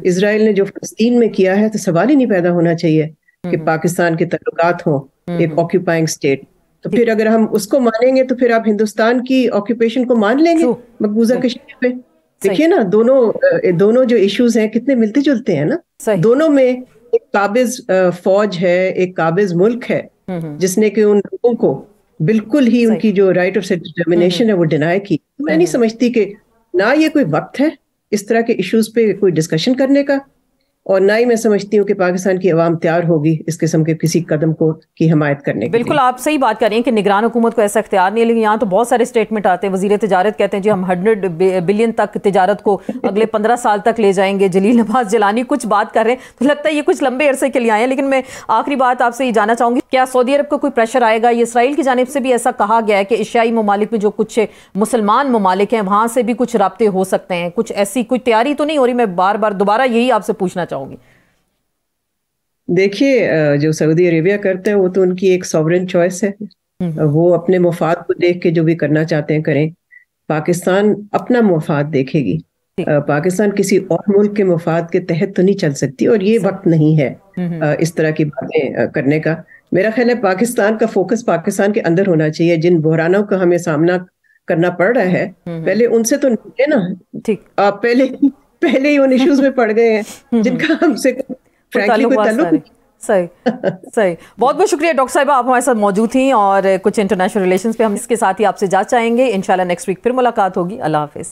इजराइल ने जो फलस्तीन में किया है, तो सवाल ही नहीं पैदा होना चाहिए कि पाकिस्तान के ताल्लुकात हो एक ऑक्यूपाइंग स्टेट। तो फिर अगर हम उसको मानेंगे तो फिर आप हिंदुस्तान की ऑक्यूपेशन को मान लेंगे मकबूजा कश्मीर पे। देखिए ना, दोनों जो इश्यूज हैं कितने मिलते जुलते हैं ना। दोनों में एक काबिज फौज है, एक काबिज मुल्क है जिसने कि उन लोगों को बिल्कुल ही उनकी जो राइट ऑफ सेल्फ डिटर्मिनेशन है वो डिनाई की। मैं नहीं समझती कि ना ये कोई वक्त है इस तरह के इश्यूज पे कोई डिस्कशन करने का, और ना ही मैं समझती हूँ कि पाकिस्तान की अवाम तैयार होगी इस किस्म के किसी कदम को की हिमायत करने के बिल्कुल आप सही बात कर रही हैं कि निगरान हुकूमत को ऐसा इख्तियार नहीं है, लेकिन यहाँ तो बहुत सारे स्टेटमेंट आते हैं। वजीर तिजारत कहते हैं जी हम 100 बिलियन तक तिजारत को अगले 15 साल तक ले जाएंगे। जलील नवाज जलानी कुछ बात कर रहे हैं, तो लगता है ये कुछ लंबे अरसे के लिए आए हैं। लेकिन मैं आखिरी बात आपसे ये जानना चाहूंगी, क्या सऊदी अरब को कोई प्रेशर आएगा? ये इसराइल की जानिब से भी ऐसा कहा गया है कि एशियाई ममालिक में जो कुछ मुसलमान ममालिक हैं वहां से भी कुछ राब्ते हो सकते हैं, कुछ ऐसी कोई तैयारी तो नहीं हो रही? मैं बार बार दोबारा यही आपसे पूछना चाहूंगी। देखिए, जो सऊदी अरेबिया करता है वो तो उनकी एक सॉवरेन चॉइस है, वो अपने मुफाद को देख के जो भी करना चाहते हैं करें। पाकिस्तान अपना मुफाद देखेगी, पाकिस्तान किसी और मुल्क के मुफाद के तहत तो नहीं चल सकती, और ये वक्त नहीं है इस तरह की बातें करने का। मेरा ख्याल है पाकिस्तान का फोकस पाकिस्तान के अंदर होना चाहिए। जिन बहरानों का हमें सामना करना पड़ रहा है, पहले उनसे तो निकले ना, ठीक आप पहले ही उन इश्यूज में पड़ गए हैं जिनका हमसे फ्रैंकली कोई ताल्लुक। सही सही। बहुत बहुत शुक्रिया डॉक्टर साहिबा, आप हमारे साथ मौजूद थी और कुछ इंटरनेशनल रिलेशंस पे हम इसके साथ ही आपसे जांच चाहेंगे। इंशाल्लाह नेक्स्ट वीक फिर मुलाकात होगी। अल्लाह हाफिज।